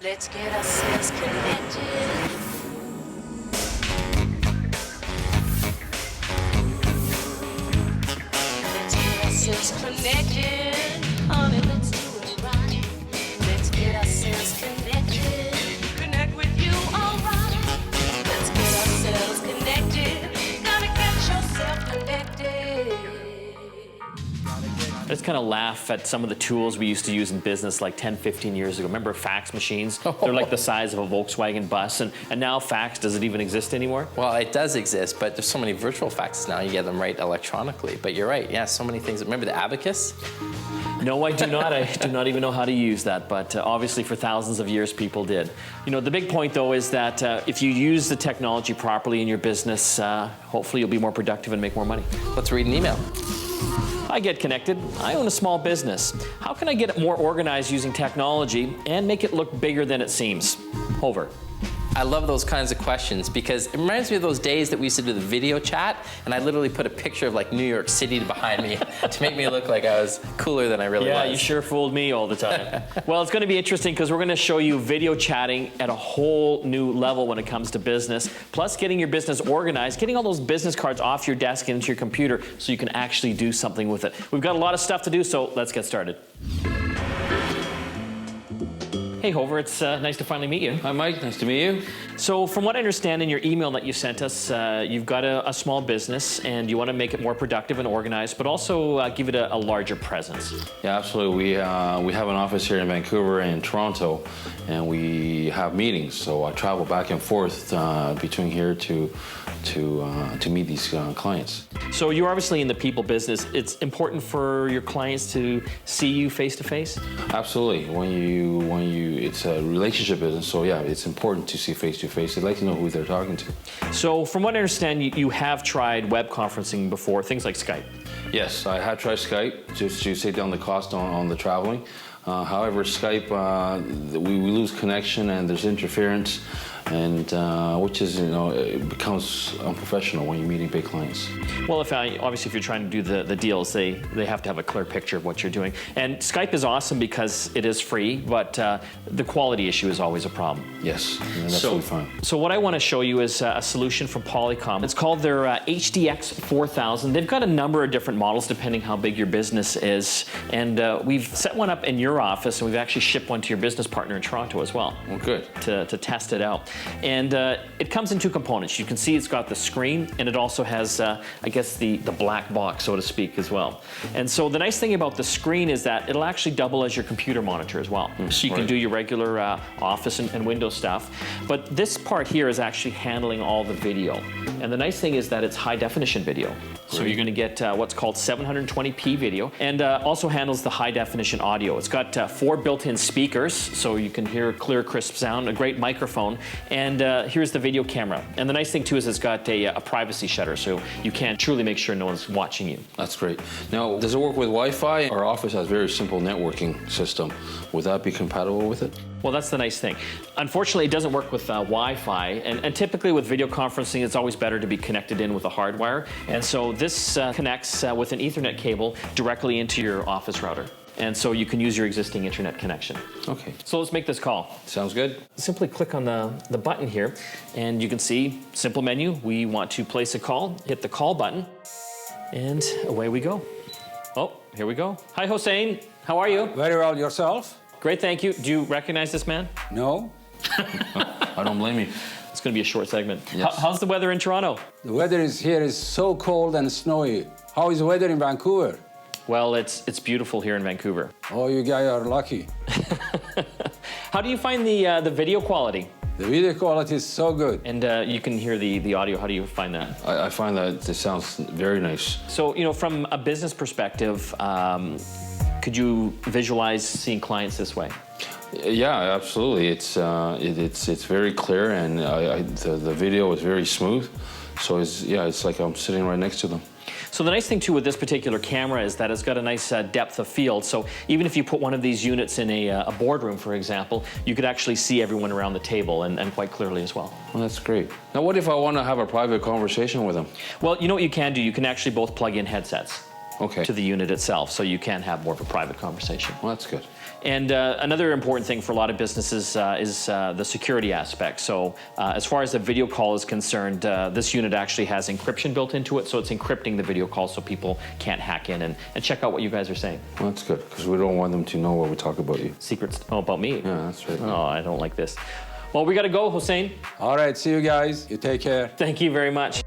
Let's get ourselves connected. Let's get ourselves connected. Honey, let's do it right. Let's get ourselves connected. Connect with you, alright. Let's get ourselves connected. Gotta get yourself connected. I just kind of laugh at some of the tools we used to use in business like 10, 15 years ago. Remember fax machines? They're like the size of a Volkswagen bus. And now fax, does it even exist anymore? Well, it does exist, but there's so many virtual faxes now, you get them right electronically. But you're right, yeah, so many things. Remember the abacus? No, I do not. I do not even know how to use that, but obviously for thousands of years people did. You know, the big point though is that if you use the technology properly in your business, hopefully you'll be more productive and make more money. Let's read an email. Hi, GetConnected. I own a small business. How can I get it more organized using technology and make it look bigger than it seems? Hover. I love those kinds of questions because it reminds me of those days that we used to do the video chat, and I literally put a picture of like New York City behind me to make me look like I was cooler than I really was. Yeah, you sure fooled me all the time. Well, it's going to be interesting because we're going to show you video chatting at a whole new level when it comes to business, plus getting your business organized, getting all those business cards off your desk and into your computer so you can actually do something with it. We've got a lot of stuff to do, so let's get started. Hey Hover, it's nice to finally meet you. Hi Mike, nice to meet you. So from what I understand in your email that you sent us, you've got a small business and you want to make it more productive and organized, but also give it a larger presence. Yeah, absolutely. We have an office here in Vancouver and in Toronto, and we have meetings. So I travel back and forth between here to meet these clients. So you're obviously in the people business. It's important for your clients to see you face to face? Absolutely. It's a relationship business, so yeah, it's important to see face to face. They'd like to know who they're talking to. So from what I understand, you have tried web conferencing before, things like Skype. Yes, I have tried Skype just to save down the cost on the traveling. However, Skype, we lose connection and there's interference, and which is, it becomes unprofessional when you're meeting big clients. Well, obviously if you're trying to do the deals, they have to have a clear picture of what you're doing. And Skype is awesome because it is free, but the quality issue is always a problem. Yes, that's totally fine. So what I want to show you is a solution from Polycom. It's called their HDX 4000. They've got a number of different models depending how big your business is. And we've set one up in your office, and we've actually shipped one to your business partner in Toronto as well. Well, good. To test it out. And it comes in two components. You can see it's got the screen, and it also has, I guess, the black box, so to speak, as well. And so the nice thing about the screen is that it'll actually double as your computer monitor as well. So you can do your regular Office and Windows stuff. But this part here is actually handling all the video. And the nice thing is that it's high definition video. So you're going to get what's called 720p video, and also handles the high definition audio. It's got 4 built-in speakers, so you can hear clear, crisp sound, a great microphone, and here's the video camera. And the nice thing too is it's got a privacy shutter, so you can truly make sure no one's watching you. That's great. Now, does it work with Wi-Fi? Our office has a very simple networking system. Would that be compatible with it? Well, that's the nice thing. Unfortunately, it doesn't work with Wi-Fi, and typically with video conferencing, it's always better to be connected in with a hardwire. And so this connects with an Ethernet cable directly into your office router. And so you can use your existing internet connection. Okay. So let's make this call. Sounds good. Simply click on the button here, and you can see, simple menu. We want to place a call, hit the call button, and away we go. Oh, here we go. Hi, Hossein. How are you? Very well, yourself? Great, thank you. Do you recognize this man? No. I don't blame you. It's going to be a short segment. Yes. How's the weather in Toronto? The weather here is so cold and snowy. How is the weather in Vancouver? Well, it's beautiful here in Vancouver. Oh, you guys are lucky. How do you find the video quality? The video quality is so good. And you can hear the audio. How do you find that? I find that it sounds very nice. So, from a business perspective, could you visualize seeing clients this way? Yeah, absolutely. It's very clear, and the video is very smooth. So it's like I'm sitting right next to them. So the nice thing too with this particular camera is that it's got a nice depth of field. So even if you put one of these units in a boardroom, for example, you could actually see everyone around the table and quite clearly as well. Well, that's great. Now, what if I want to have a private conversation with them? Well, you know what you can do? You can actually both plug in headsets. to the unit itself, so you can have more of a private conversation. Well, that's good. And another important thing for a lot of businesses is the security aspect. So as far as the video call is concerned, this unit actually has encryption built into it, so it's encrypting the video call so people can't hack in and check out what you guys are saying. Well, that's good, because we don't want them to know what we talk about you. Secrets about me? Yeah, that's right. Oh, I don't like this. Well, we got to go, Hossein. All right, see you guys. You take care. Thank you very much.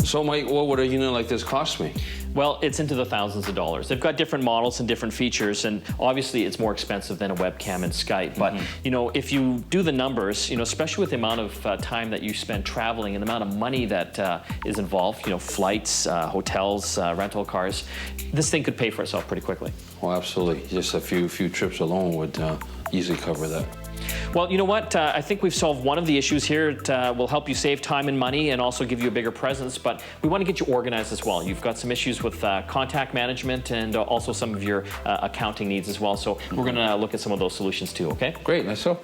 So, Mike, what would a unit like this cost me? Well, it's into the thousands of dollars. They've got different models and different features, and obviously it's more expensive than a webcam and Skype. But you know, if you do the numbers, you know, especially with the amount of time that you spend traveling and the amount of money that is involved, you know, flights, hotels, rental cars, this thing could pay for itself pretty quickly. Well, absolutely. Just a few trips alone would easily cover that. Well, you know what? I think we've solved one of the issues here. It will help you save time and money and also give you a bigger presence, but we want to get you organized as well. You've got some issues with contact management and also some of your accounting needs as well, so we're going to look at some of those solutions too, okay? Great, that's so.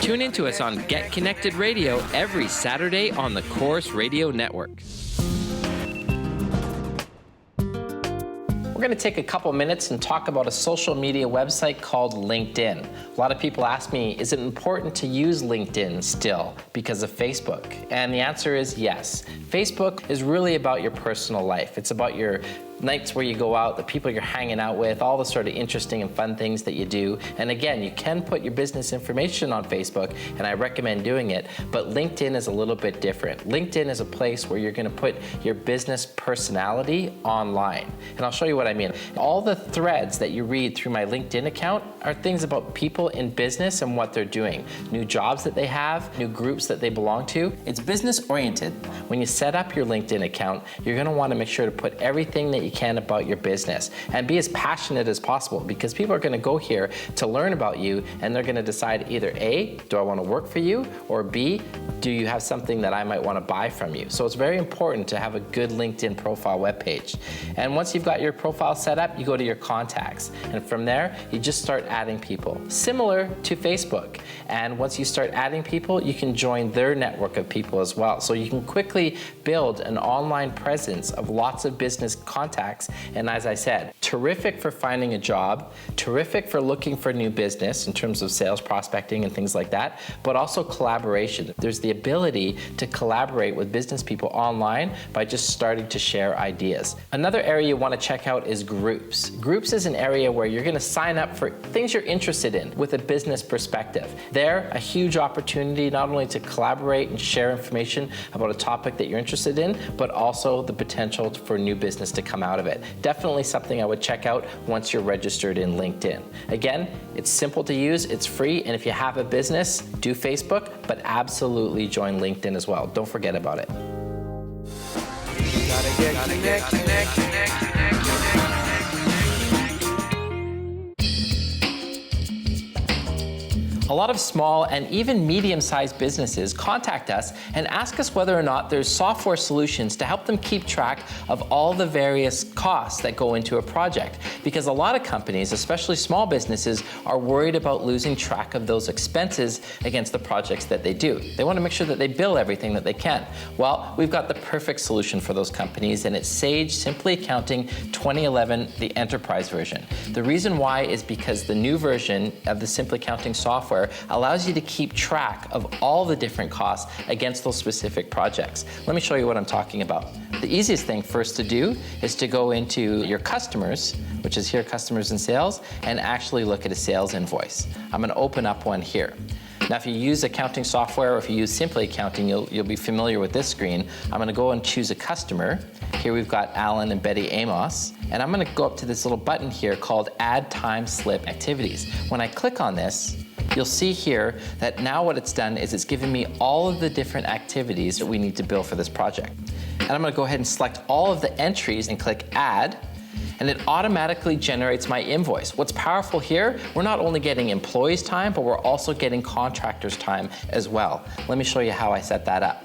Tune in to us on Get Connected Radio every Saturday on the Chorus Radio Network. We're going to take a couple minutes and talk about a social media website called LinkedIn. A lot of people ask me, is it important to use LinkedIn still because of Facebook? And the answer is yes. Facebook is really about your personal life. It's about your nights where you go out, the people you're hanging out with, all the sort of interesting and fun things that you do. And again, you can put your business information on Facebook, and I recommend doing it, but LinkedIn is a little bit different. LinkedIn is a place where you're gonna put your business personality online. And I'll show you what I mean. All the threads that you read through my LinkedIn account are things about people in business and what they're doing, new jobs that they have, new groups that they belong to. It's business oriented. When you set up your LinkedIn account, you're gonna wanna make sure to put everything that you can about your business and be as passionate as possible, because people are going to go here to learn about you, and they're going to decide either A, do I want to work for you, or B, do you have something that I might want to buy from you? So it's very important to have a good LinkedIn profile webpage. And once you've got your profile set up, you go to your contacts, and from there you just start adding people, similar to Facebook. And once you start adding people, you can join their network of people as well. So you can quickly build an online presence of lots of business contacts. And as I said, terrific for finding a job, terrific for looking for new business in terms of sales prospecting and things like that, but also collaboration. There's the ability to collaborate with business people online by just starting to share ideas. Another area you want to check out is groups. Groups is an area where you're going to sign up for things you're interested in with a business perspective. They're a huge opportunity not only to collaborate and share information about a topic that you're interested in, but also the potential for new business to come out of it. Definitely something I would check out once you're registered in LinkedIn. Again, it's simple to use, it's free, and if you have a business, do Facebook, but absolutely join LinkedIn as well. Don't forget about it. A lot of small and even medium-sized businesses contact us and ask us whether or not there's software solutions to help them keep track of all the various costs that go into a project. Because a lot of companies, especially small businesses, are worried about losing track of those expenses against the projects that they do. They want to make sure that they bill everything that they can. Well, we've got the perfect solution for those companies, and it's Sage Simply Accounting 2011, the enterprise version. The reason why is because the new version of the Simply Accounting software allows you to keep track of all the different costs against those specific projects. Let me show you what I'm talking about. The easiest thing first to do is to go into your customers, which is here, customers and sales, and actually look at a sales invoice. I'm going to open up one here. Now, if you use accounting software or if you use Simply Accounting, you'll be familiar with this screen. I'm going to go and choose a customer. Here we've got Alan and Betty Amos, and I'm going to go up to this little button here called Add Time Slip Activities. When I click on this, you'll see here that now what it's done is it's given me all of the different activities that we need to bill for this project. And I'm going to go ahead and select all of the entries and click Add, and it automatically generates my invoice. What's powerful here, we're not only getting employees' time, but we're also getting contractors' time as well. Let me show you how I set that up.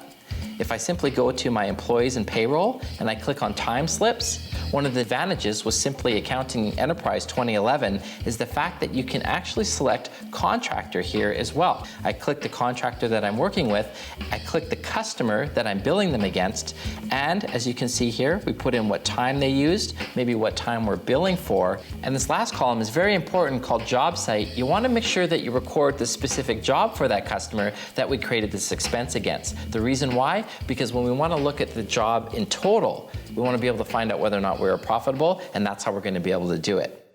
If I simply go to my employees and payroll and I click on time slips, One of the advantages with Simply Accounting Enterprise 2011 is the fact that you can actually select contractor here as well. I click the contractor that I'm working with, I click the customer that I'm billing them against, and as you can see here, we put in what time they used, maybe what time we're billing for, and this last column is very important called job site. You want to make sure that you record the specific job for that customer that we created this expense against. The reason why? Because when we want to look at the job in total, we want to be able to find out whether or not we're profitable, and that's how we're going to be able to do it.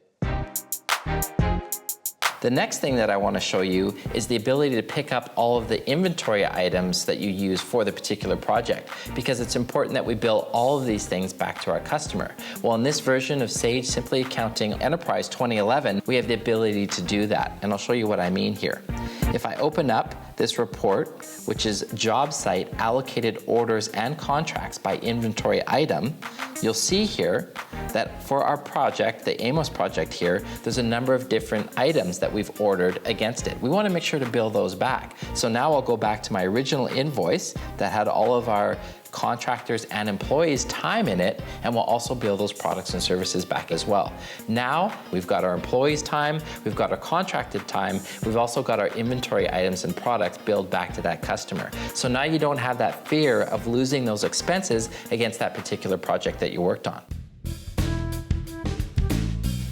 The next thing that I want to show you is the ability to pick up all of the inventory items that you use for the particular project, because it's important that we bill all of these things back to our customer. Well, in this version of Sage Simply Accounting Enterprise 2011, we have the ability to do that, and I'll show you what I mean here. If I open up this report, which is job site allocated orders and contracts by inventory item, you'll see here that for our project, the Amos project here, there's a number of different items that we've ordered against it. We want to make sure to bill those back. So now I'll go back to my original invoice that had all of our contractors and employees' time in it, and we'll also bill those products and services back as well. Now we've got our employees' time, we've got our contracted time, we've also got our inventory items and products billed back to that customer. So now you don't have that fear of losing those expenses against that particular project that you worked on.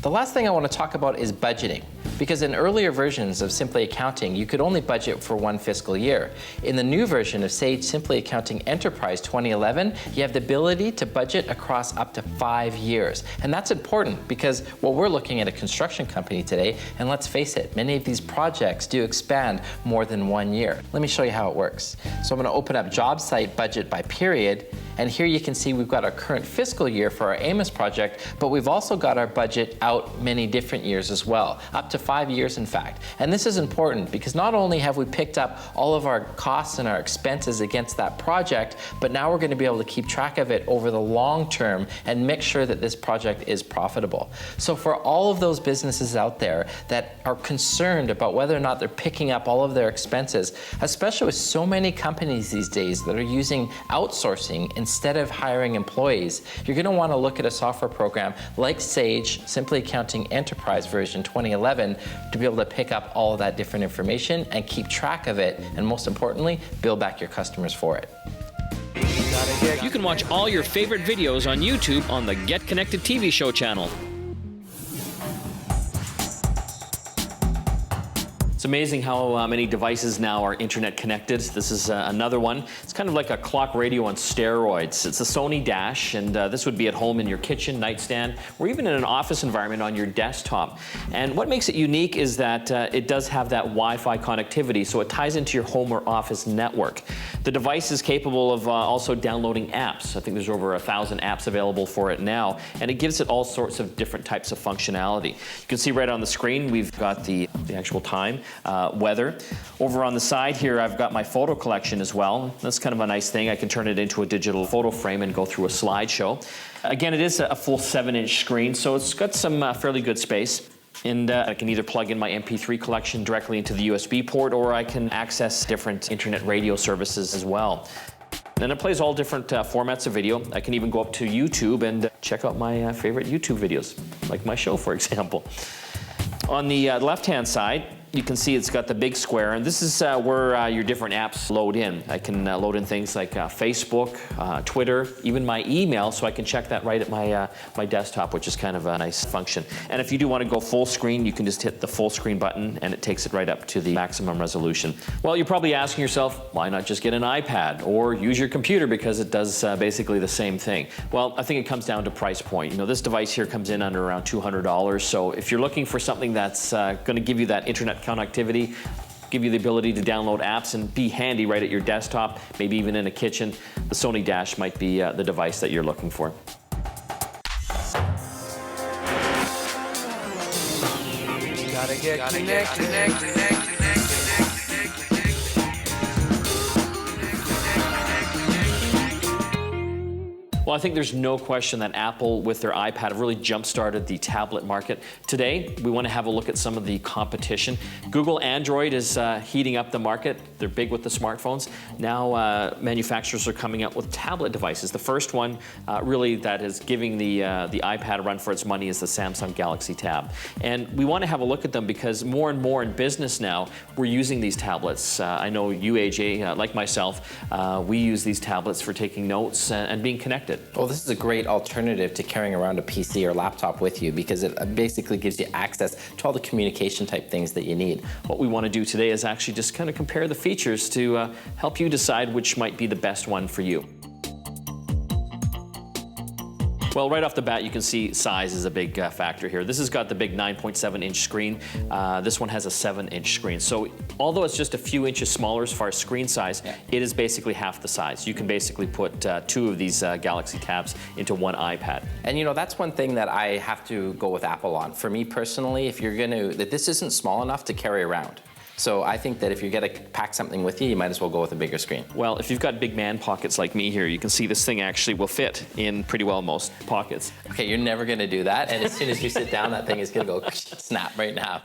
The last thing I want to talk about is budgeting. Because in earlier versions of Simply Accounting, you could only budget for one fiscal year. In the new version of Sage Simply Accounting Enterprise 2011, you have the ability to budget across up to 5 years. And that's important because, well, we're looking at a construction company today, and let's face it, many of these projects do expand more than 1 year. Let me show you how it works. So I'm going to open up Job Site Budget by Period, and here you can see we've got our current fiscal year for our Amos project, but we've also got our budget out many different years as well, up to 5 years in fact. And this is important because not only have we picked up all of our costs and our expenses against that project, but now we're going to be able to keep track of it over the long term and make sure that this project is profitable. So for all of those businesses out there that are concerned about whether or not they're picking up all of their expenses, especially with so many companies these days that are using outsourcing instead of hiring employees, you're going to want to look at a software program like Sage Simply Accounting Enterprise version 2011 to be able to pick up all of that different information and keep track of it, and most importantly, bill back your customers for it. You can watch all your favorite videos on YouTube on the Get Connected TV show channel. It's amazing how many devices now are internet connected. This is another one. It's kind of like a clock radio on steroids. It's a Sony Dash, and this would be at home in your kitchen, nightstand, or even in an office environment on your desktop. And what makes it unique is that it does have that Wi-Fi connectivity, so it ties into your home or office network. The device is capable of also downloading apps. I think there's over 1,000 apps available for it now, and it gives it all sorts of different types of functionality. You can see right on the screen, we've got the actual time. Weather. Over on the side here, I've got my photo collection as well. That's kind of a nice thing. I can turn it into a digital photo frame and go through a slideshow. Again, it is a full 7-inch screen, so it's got some fairly good space. And I can either plug in my MP3 collection directly into the USB port, or I can access different internet radio services as well. And it plays all different formats of video. I can even go up to YouTube and check out my favorite YouTube videos, like my show, for example. On the left-hand side, you can see it's got the big square, and this is where your different apps load in. I can load in things like Facebook, Twitter, even my email, so I can check that right at my desktop, which is kind of a nice function. And if you do want to go full screen, you can just hit the full screen button, and it takes it right up to the maximum resolution. Well, you're probably asking yourself, why not just get an iPad or use your computer, because it does basically the same thing? Well, I think it comes down to price point. You know, this device here comes in under around $200, so if you're looking for something that's going to give you that internet connectivity, give you the ability to download apps and be handy right at your desktop, maybe even in a kitchen, the Sony Dash might be the device that you're looking for. Gotta get connected. Well, I think there's no question that Apple, with their iPad, have really jump-started the tablet market. Today, we want to have a look at some of the competition. Google Android is heating up the market. They're big with the smartphones. Now, manufacturers are coming out with tablet devices. The first one, really, that is giving the iPad a run for its money is the Samsung Galaxy Tab. And we want to have a look at them because more and more in business now, we're using these tablets. I know you, AJ, like myself, we use these tablets for taking notes and being connected. Well, this is a great alternative to carrying around a PC or laptop with you because it basically gives you access to all the communication type things that you need. What we want to do today is actually just kind of compare the features to help you decide which might be the best one for you. Well, right off the bat, you can see size is a big factor here. This has got the big 9.7-inch screen. This one has a 7-inch screen. So although it's just a few inches smaller as far as screen size, it is basically half the size. You can basically put two of these Galaxy Tabs into one iPad. And you know, that's one thing that I have to go with Apple on. For me personally, if you're that this isn't small enough to carry around. So I think that if you're going to pack something with you, you might as well go with a bigger screen. Well, if you've got big man pockets like me here, you can see this thing actually will fit in pretty well most pockets. Okay, you're never going to do that. And as soon as you sit down, that thing is going to go snap right now.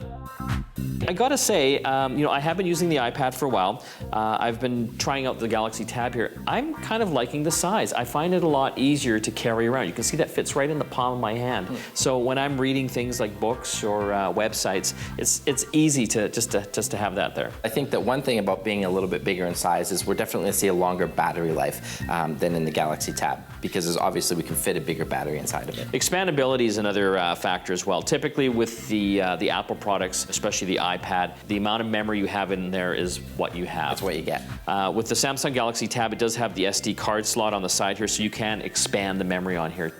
I gotta say, you know, I have been using the iPad for a while. I've been trying out the Galaxy Tab here. I'm kind of liking the size. I find it a lot easier to carry around. You can see that fits right in the palm of my hand. So when I'm reading things like books or websites, it's easy to just to have that there. I think that one thing about being a little bit bigger in size is we're definitely going to see a longer battery life than in the Galaxy Tab because obviously we can fit a bigger battery inside of it. Expandability is another factor as well. Typically with the Apple products, especially the iPad, the amount of memory you have in there is what you have. That's what you get. With the Samsung Galaxy Tab, it does have the SD card slot on the side here, so you can expand the memory on here.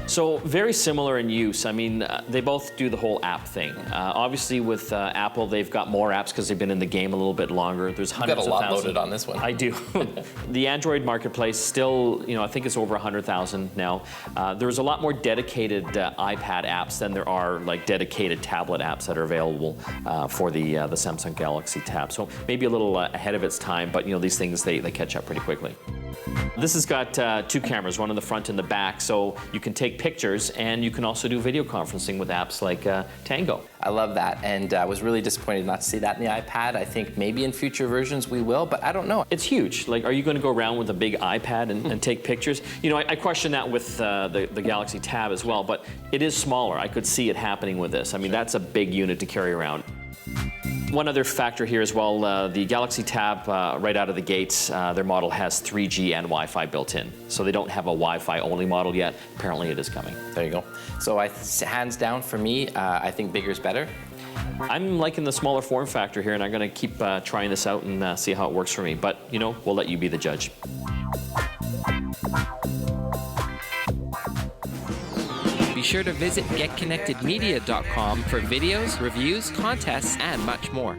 So very similar in use. I mean, they both do the whole app thing. Obviously with Apple, they've got more apps because they've been in the game a little bit longer. There's hundreds of thousands. You've got a lot loaded on this one. I do. The Android marketplace still, you know, I think it's over 100,000 now. There's a lot more dedicated iPad apps than there are like dedicated tablet apps that are available for the Samsung Galaxy Tab. So maybe a little ahead of its time, but you know, these things, they catch up pretty quickly. This has got two cameras, one in the front and the back, so you can take pictures and you can also do video conferencing with apps like Tango. I love that, and I was really disappointed not to see that in the iPad. I think maybe in future versions we will, but I don't know. It's huge. Like, are you going to go around with a big iPad and take pictures? You know, I question that with the Galaxy Tab as well, but it is smaller. I could see it happening with this. I mean, that's a big unit to carry around. One other factor here as well, the Galaxy Tab, right out of the gates, their model has 3G and Wi-Fi built in. So they don't have a Wi-Fi only model yet. Apparently it is coming. There you go. So hands down for me, I think bigger is better. I'm liking the smaller form factor here, and I'm going to keep trying this out and see how it works for me. But, you know, we'll let you be the judge. Be sure to visit GetConnectedMedia.com for videos, reviews, contests, and much more.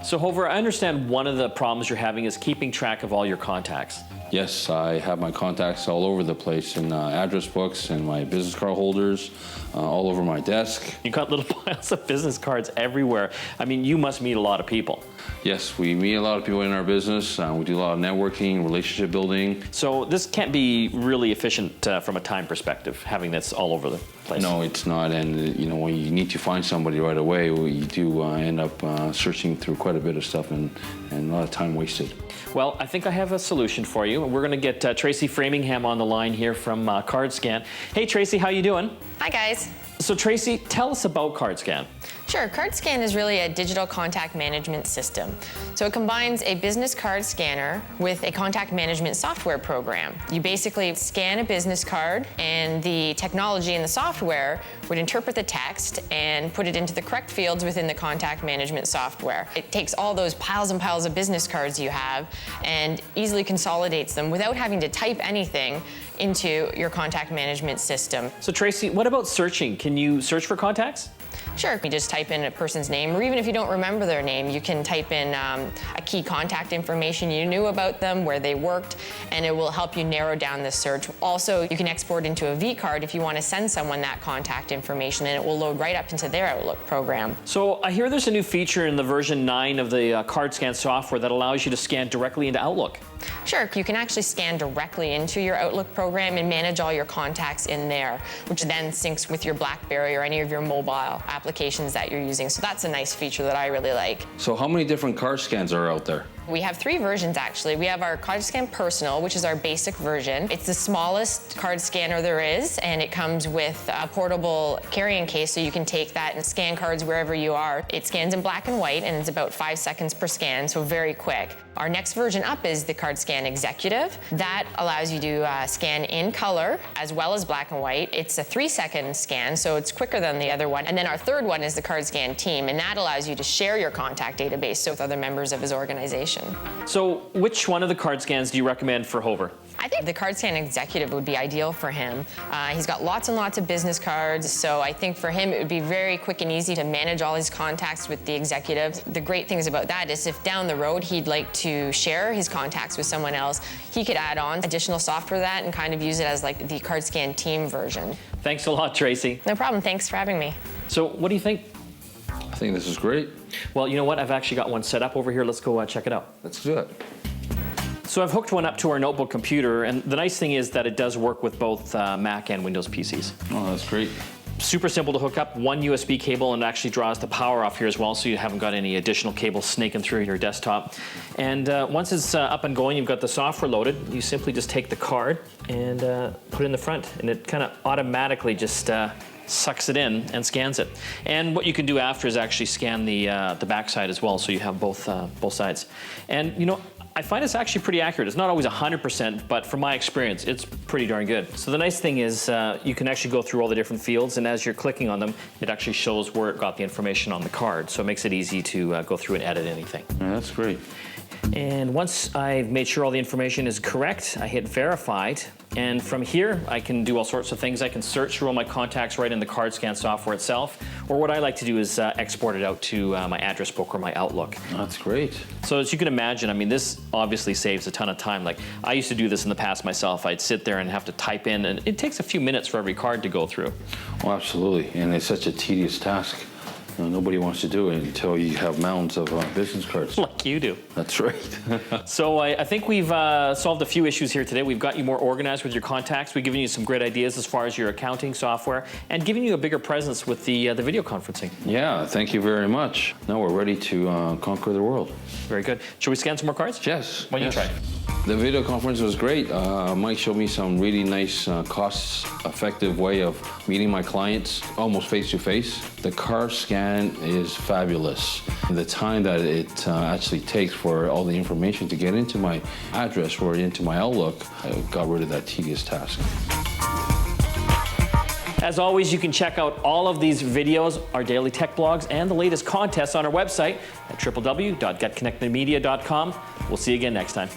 So, Hover, I understand one of the problems you're having is keeping track of all your contacts. Yes, I have my contacts all over the place in address books and my business card holders, all over my desk. You've got little piles of business cards everywhere. I mean, you must meet a lot of people. Yes, we meet a lot of people in our business. We do a lot of networking, relationship building. So this can't be really efficient from a time perspective, having this all over the place. No, it's not. And you know, when you need to find somebody right away, you do end up searching through quite a bit of stuff and a lot of time wasted. Well, I think I have a solution for you. We're going to get Tracy Framingham on the line here from CardScan. Hey, Tracy, how you doing? Hi, guys. So, Tracy, tell us about CardScan. Sure, CardScan is really a digital contact management system. So it combines a business card scanner with a contact management software program. You basically scan a business card, and the technology in the software would interpret the text and put it into the correct fields within the contact management software. It takes all those piles and piles of business cards you have and easily consolidates them without having to type anything into your contact management system. So, Tracy, what about searching? Can you search for contacts? Sure, you just type in a person's name, or even if you don't remember their name, you can type in a key contact information you knew about them, where they worked, and it will help you narrow down the search. Also, you can export into a V-card if you want to send someone that contact information, and it will load right up into their Outlook program. So I hear there's a new feature in the version 9 of the CardScan software that allows you to scan directly into Outlook. Sure, you can actually scan directly into your Outlook program and manage all your contacts in there, which then syncs with your BlackBerry or any of your mobile applications that you're using. So that's a nice feature that I really like. So how many different card scans are out there? We have 3 versions actually. We have our CardScan Personal, which is our basic version. It's the smallest card scanner there is, and it comes with a portable carrying case, so you can take that and scan cards wherever you are. It scans in black and white, and it's about 5 seconds per scan, so very quick. Our next version up is the CardScan Executive. That allows you to scan in color as well as black and white. It's a 3-second scan, so it's quicker than the other one. And then our third one is the CardScan Team, and that allows you to share your contact database so with other members of his organization. So which one of the card scans do you recommend for Hover? I think the CardScan Executive would be ideal for him. He's got lots and lots of business cards, so I think for him it would be very quick and easy to manage all his contacts with the Executive. The great things about that is if down the road he'd like to share his contacts with someone else, he could add on additional software to that and kind of use it as like the CardScan Team version. Thanks a lot, Tracy. No problem, thanks for having me. So what do you think? I think this is great. Well, you know what? I've actually got one set up over here. Let's go check it out. Let's do it. So I've hooked one up to our notebook computer, and the nice thing is that it does work with both Mac and Windows PCs. Oh, that's great. Super simple to hook up, one USB cable, and it actually draws the power off here as well, so you haven't got any additional cables snaking through your desktop. And once it's up and going, you've got the software loaded, you simply just take the card and put it in the front, and it kind of automatically just sucks it in and scans it. And what you can do after is actually scan the back side as well, so you have both sides. And you know, I find it's actually pretty accurate. It's not always 100%, but from my experience, it's pretty darn good. So the nice thing is you can actually go through all the different fields, and as you're clicking on them, it actually shows where it got the information on the card. So it makes it easy to go through and edit anything. Yeah, that's great. And once I've made sure all the information is correct, I hit verified. And from here, I can do all sorts of things. I can search through all my contacts right in the CardScan software itself. Or what I like to do is export it out to my address book or my Outlook. That's great. So as you can imagine, I mean, this obviously saves a ton of time. Like, I used to do this in the past myself. I'd sit there and have to type in, and it takes a few minutes for every card to go through. Oh, absolutely. And it's such a tedious task. You know, nobody wants to do it until you have mounds of business cards. Like you do. That's right. So I think we've solved a few issues here today. We've got you more organized with your contacts. We've given you some great ideas as far as your accounting software, and given you a bigger presence with the video conferencing. Yeah, thank you very much. Now we're ready to conquer the world. Very good. Should we scan some more cards? Yes. Why don't you try? The video conference was great. Mike showed me some really nice, cost-effective way of meeting my clients, almost face-to-face. The CardScan is fabulous. The time that it actually takes for all the information to get into my address or into my Outlook, I got rid of that tedious task. As always, you can check out all of these videos, our daily tech blogs, and the latest contests on our website at www.getconnectedmedia.com. We'll see you again next time.